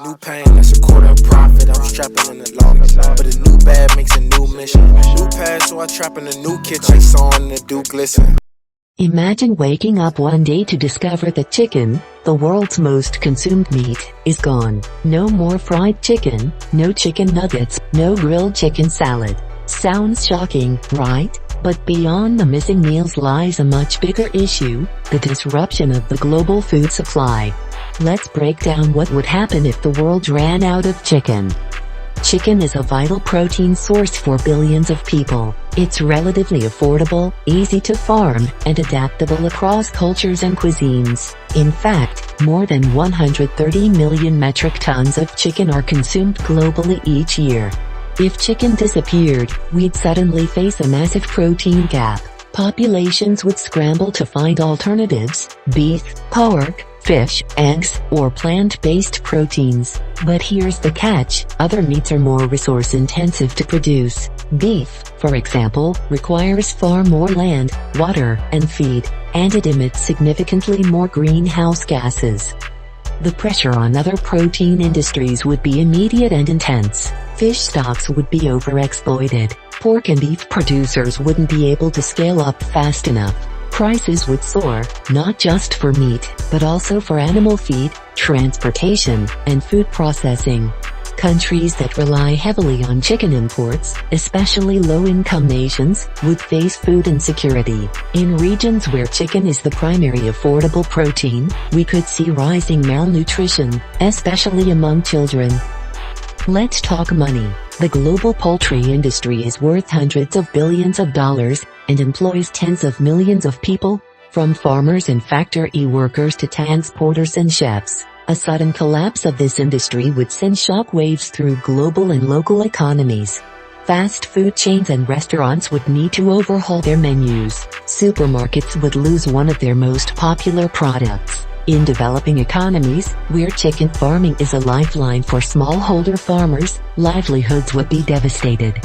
New pain, that's a quarter of profit. I was trapping in the longest, but a new bag makes a new mission. New pad, so I trap in a new kitchen. Sawing the dew glisten. Imagine waking up one day to discover that chicken, the world's most consumed meat, is gone. No more fried chicken, no chicken nuggets, no grilled chicken salad. Sounds shocking, right? But beyond the missing meals lies a much bigger issue, the disruption of the global food supply. Let's break down what would happen if the world ran out of chicken. Chicken is a vital protein source for billions of people. It's relatively affordable, easy to farm, and adaptable across cultures and cuisines. In fact, more than 130 million metric tons of chicken are consumed globally each year. If chicken disappeared, we'd suddenly face a massive protein gap. Populations would scramble to find alternatives: beef, pork, fish, eggs, or plant-based proteins. But here's the catch: other meats are more resource-intensive to produce. Beef, for example, requires far more land, water, and feed, and it emits significantly more greenhouse gases. The pressure on other protein industries would be immediate and intense. Fish stocks would be overexploited. Pork and beef producers wouldn't be able to scale up fast enough. Prices would soar, not just for meat, but also for animal feed, transportation, and food processing. Countries that rely heavily on chicken imports, especially low-income nations, would face food insecurity. In regions where chicken is the primary affordable protein, we could see rising malnutrition, especially among children. Let's talk money. The global poultry industry is worth hundreds of billions of dollars, and employs tens of millions of people, from farmers and factory workers to transporters and chefs. A sudden collapse of this industry would send shockwaves through global and local economies. Fast food chains and restaurants would need to overhaul their menus. Supermarkets would lose one of their most popular products. In developing economies, where chicken farming is a lifeline for smallholder farmers, livelihoods would be devastated.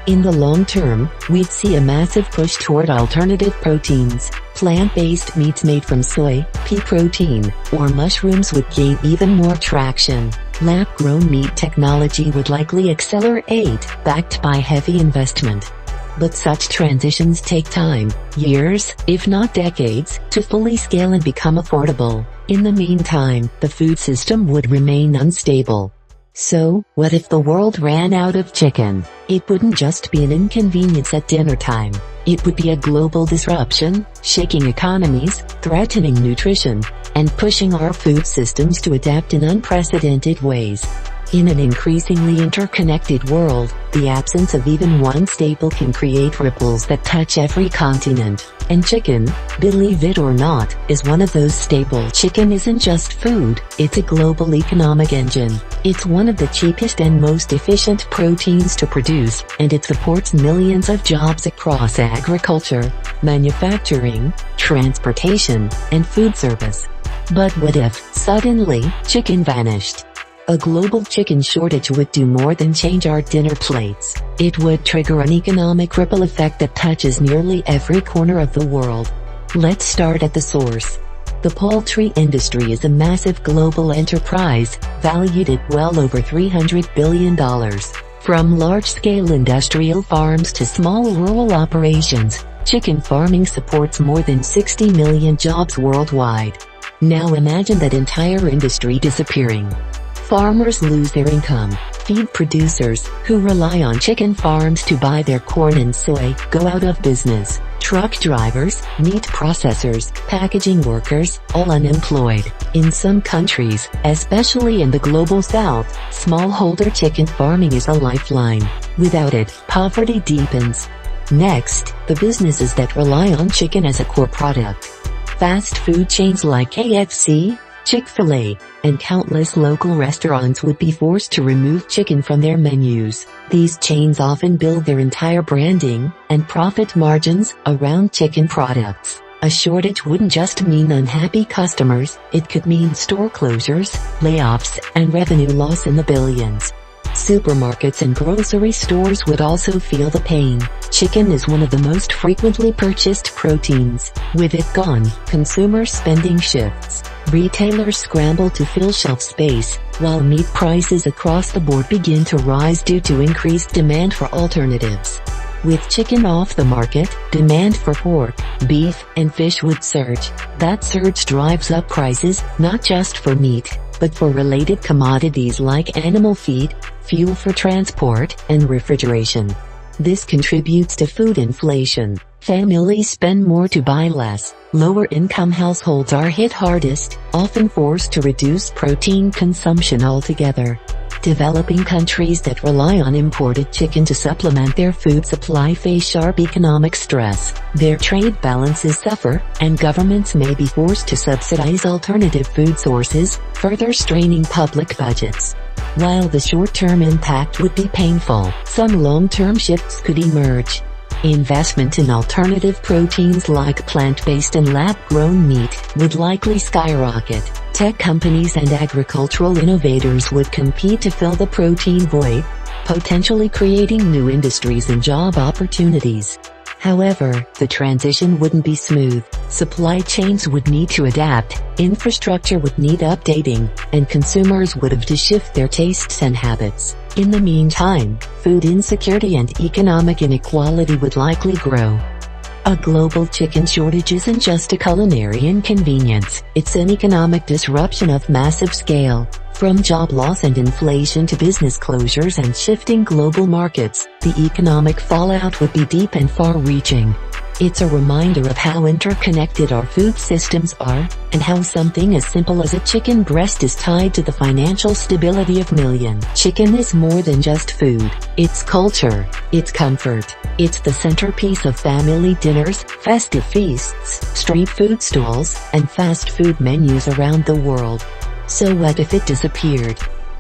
In the long term, we'd see a massive push toward alternative proteins. Plant-based meats made from soy, pea protein, or mushrooms would gain even more traction. Lab-grown meat technology would likely accelerate, backed by heavy investment. But such transitions take time, years, if not decades, to fully scale and become affordable. In the meantime, the food system would remain unstable. So, what if the world ran out of chicken? It wouldn't just be an inconvenience at dinner time. It would be a global disruption, shaking economies, threatening nutrition, and pushing our food systems to adapt in unprecedented ways. In an increasingly interconnected world, the absence of even one staple can create ripples that touch every continent. And chicken, believe it or not, is one of those staples. Chicken isn't just food, it's a global economic engine. It's one of the cheapest and most efficient proteins to produce, and it supports millions of jobs across agriculture, manufacturing, transportation, and food service. But what if, suddenly, chicken vanished? A global chicken shortage would do more than change our dinner plates. It would trigger an economic ripple effect that touches nearly every corner of the world. Let's start at the source. The poultry industry is a massive global enterprise, valued at well over $300 billion. From large-scale industrial farms to small rural operations, chicken farming supports more than 60 million jobs worldwide. Now imagine that entire industry disappearing. Farmers lose their income. Feed producers, who rely on chicken farms to buy their corn and soy, go out of business. Truck drivers, meat processors, packaging workers, all unemployed. In some countries, especially in the global south, smallholder chicken farming is a lifeline. Without it, poverty deepens. Next, the businesses that rely on chicken as a core product. Fast food chains like KFC, Chick-fil-A, and countless local restaurants would be forced to remove chicken from their menus. These chains often build their entire branding and profit margins around chicken products. A shortage wouldn't just mean unhappy customers, it could mean store closures, layoffs, and revenue loss in the billions. Supermarkets and grocery stores would also feel the pain. Chicken is one of the most frequently purchased proteins. With it gone, consumer spending shifts. Retailers scramble to fill shelf space, while meat prices across the board begin to rise due to increased demand for alternatives. With chicken off the market, demand for pork, beef, and fish would surge. That surge drives up prices, not just for meat, but for related commodities like animal feed, fuel for transport, and refrigeration. This contributes to food inflation. Families spend more to buy less. Lower-income households are hit hardest, often forced to reduce protein consumption altogether. Developing countries that rely on imported chicken to supplement their food supply face sharp economic stress. Their trade balances suffer, and governments may be forced to subsidize alternative food sources, further straining public budgets. While the short-term impact would be painful, some long-term shifts could emerge. Investment in alternative proteins like plant-based and lab-grown meat would likely skyrocket. Tech companies and agricultural innovators would compete to fill the protein void, potentially creating new industries and job opportunities. However, the transition wouldn't be smooth. Supply chains would need to adapt, infrastructure would need updating, and consumers would have to shift their tastes and habits. In the meantime, food insecurity and economic inequality would likely grow. A global chicken shortage isn't just a culinary inconvenience, it's an economic disruption of massive scale. From job loss and inflation to business closures and shifting global markets, the economic fallout would be deep and far-reaching. It's a reminder of how interconnected our food systems are, and how something as simple as a chicken breast is tied to the financial stability of millions. Chicken is more than just food. It's culture. It's comfort. It's the centerpiece of family dinners, festive feasts, street food stalls, and fast food menus around the world. So what if it disappeared?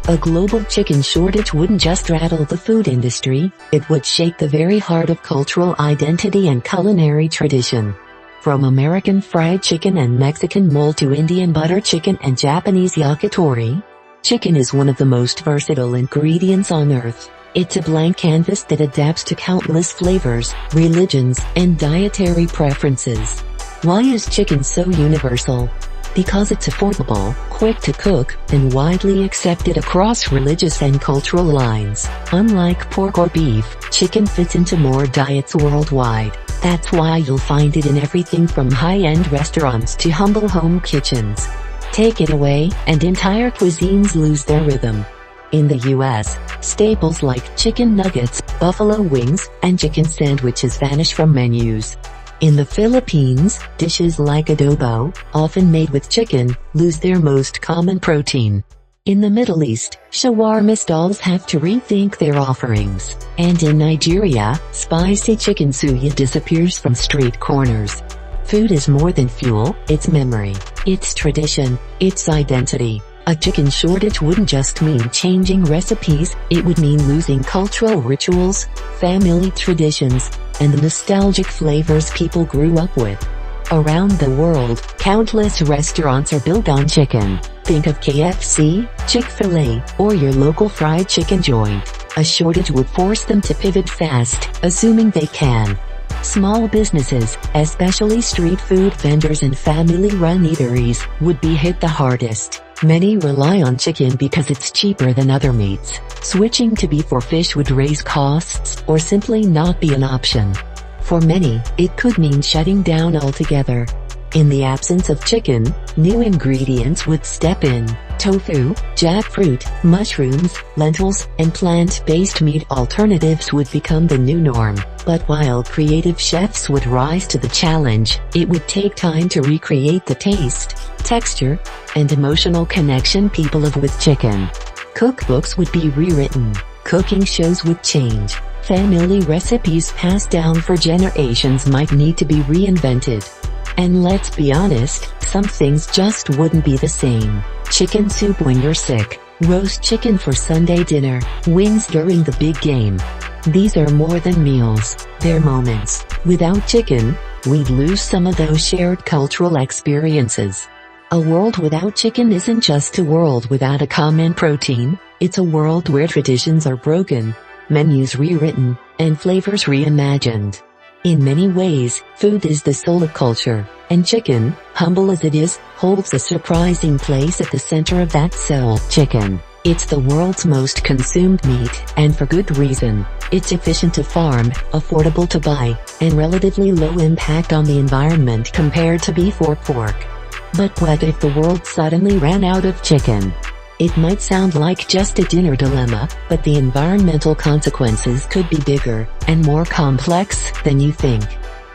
A global chicken shortage wouldn't just rattle the food industry, it would shake the very heart of cultural identity and culinary tradition. From American fried chicken and Mexican mole to Indian butter chicken and Japanese yakitori, chicken is one of the most versatile ingredients on earth. It's a blank canvas that adapts to countless flavors, religions, and dietary preferences. Why is chicken so universal? Because it's affordable, quick to cook, and widely accepted across religious and cultural lines. Unlike pork or beef, chicken fits into more diets worldwide. That's why you'll find it in everything from high-end restaurants to humble home kitchens. Take it away, and entire cuisines lose their rhythm. In the US, staples like chicken nuggets, buffalo wings, and chicken sandwiches vanish from menus. In the Philippines, dishes like adobo, often made with chicken, lose their most common protein. In the Middle East, shawarma stalls have to rethink their offerings. And in Nigeria, spicy chicken suya disappears from street corners. Food is more than fuel, it's memory, it's tradition, it's identity. A chicken shortage wouldn't just mean changing recipes, it would mean losing cultural rituals, family traditions, and the nostalgic flavors people grew up with. Around the world, countless restaurants are built on chicken. Think of KFC, Chick-fil-A, or your local fried chicken joint. A shortage would force them to pivot fast, assuming they can. Small businesses, especially street food vendors and family-run eateries, would be hit the hardest. Many rely on chicken because it's cheaper than other meats. Switching to beef or fish would raise costs, or simply not be an option. For many, it could mean shutting down altogether. In the absence of chicken, new ingredients would step in. Tofu, jackfruit, mushrooms, lentils, and plant-based meat alternatives would become the new norm. But while creative chefs would rise to the challenge, it would take time to recreate the taste, texture, and emotional connection people have with chicken. Cookbooks would be rewritten. Cooking shows would change. Family recipes passed down for generations might need to be reinvented. And let's be honest, some things just wouldn't be the same. Chicken soup when you're sick, roast chicken for Sunday dinner, wings during the big game. These are more than meals, they're moments. Without chicken, we'd lose some of those shared cultural experiences. A world without chicken isn't just a world without a common protein, it's a world where traditions are broken, menus rewritten, and flavors reimagined. In many ways, food is the soul of culture, and chicken, humble as it is, holds a surprising place at the center of that soul. Chicken. It's the world's most consumed meat, and for good reason. It's efficient to farm, affordable to buy, and relatively low impact on the environment compared to beef or pork. But what if the world suddenly ran out of chicken? It might sound like just a dinner dilemma, but the environmental consequences could be bigger and more complex than you think.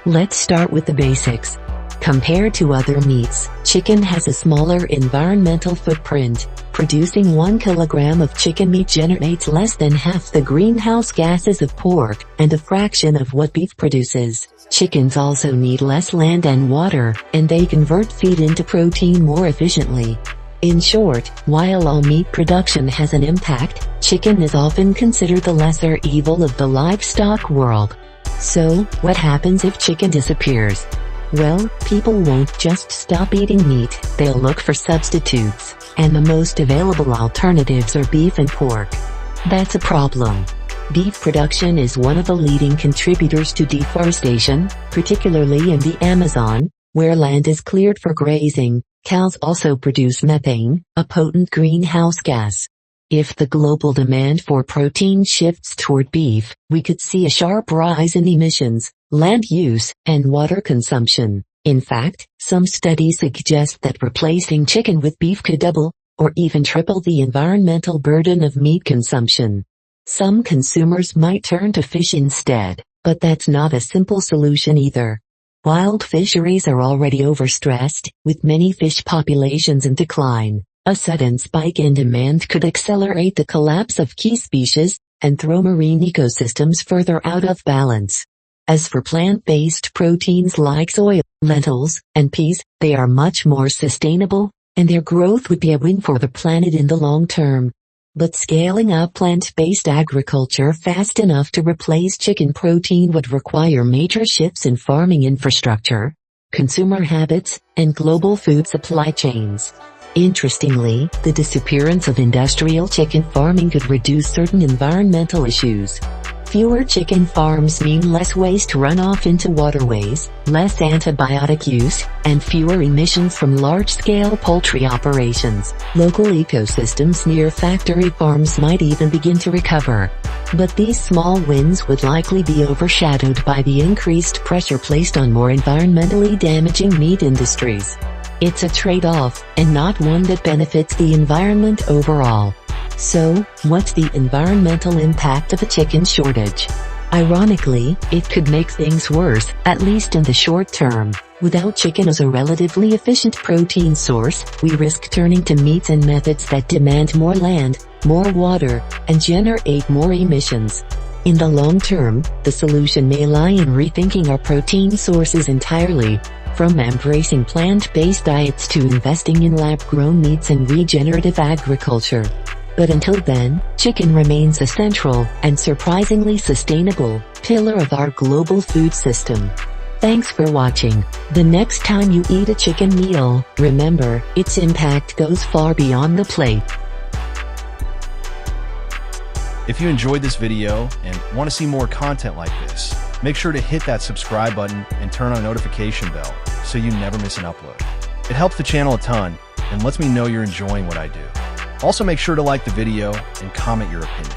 Let's start with the basics. Compared to other meats, chicken has a smaller environmental footprint. Producing 1 kilogram of chicken meat generates less than half the greenhouse gases of pork, and a fraction of what beef produces. Chickens also need less land and water, and they convert feed into protein more efficiently. In short, while all meat production has an impact, chicken is often considered the lesser evil of the livestock world. So, what happens if chicken disappears? Well, people won't just stop eating meat, they'll look for substitutes, and the most available alternatives are beef and pork. That's a problem. Beef production is one of the leading contributors to deforestation, particularly in the Amazon, where land is cleared for grazing. Cows also produce methane, a potent greenhouse gas. If the global demand for protein shifts toward beef, we could see a sharp rise in emissions, land use, and water consumption. In fact, some studies suggest that replacing chicken with beef could double, or even triple the environmental burden of meat consumption. Some consumers might turn to fish instead, but that's not a simple solution either. Wild fisheries are already overstressed, with many fish populations in decline. A sudden spike in demand could accelerate the collapse of key species, and throw marine ecosystems further out of balance. As for plant-based proteins like soy, lentils, and peas, they are much more sustainable, and their growth would be a win for the planet in the long term. But scaling up plant-based agriculture fast enough to replace chicken protein would require major shifts in farming infrastructure, consumer habits, and global food supply chains. Interestingly, the disappearance of industrial chicken farming could reduce certain environmental issues. Fewer chicken farms mean less waste runoff into waterways, less antibiotic use, and fewer emissions from large-scale poultry operations. Local ecosystems near factory farms might even begin to recover. But these small wins would likely be overshadowed by the increased pressure placed on more environmentally damaging meat industries. It's a trade-off, and not one that benefits the environment overall. So, what's the environmental impact of a chicken shortage? Ironically, it could make things worse, at least in the short term. Without chicken as a relatively efficient protein source, we risk turning to meats and methods that demand more land, more water, and generate more emissions. In the long term, the solution may lie in rethinking our protein sources entirely, from embracing plant-based diets to investing in lab-grown meats and regenerative agriculture. But until then, chicken remains a central, and surprisingly sustainable, pillar of our global food system. Thanks for watching. The next time you eat a chicken meal, remember, its impact goes far beyond the plate. If you enjoyed this video and want to see more content like this, make sure to hit that subscribe button and turn on a notification bell so you never miss an upload. It helps the channel a ton and lets me know you're enjoying what I do. Also make sure to like the video and comment your opinion.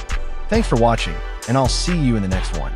Thanks for watching, and I'll see you in the next one.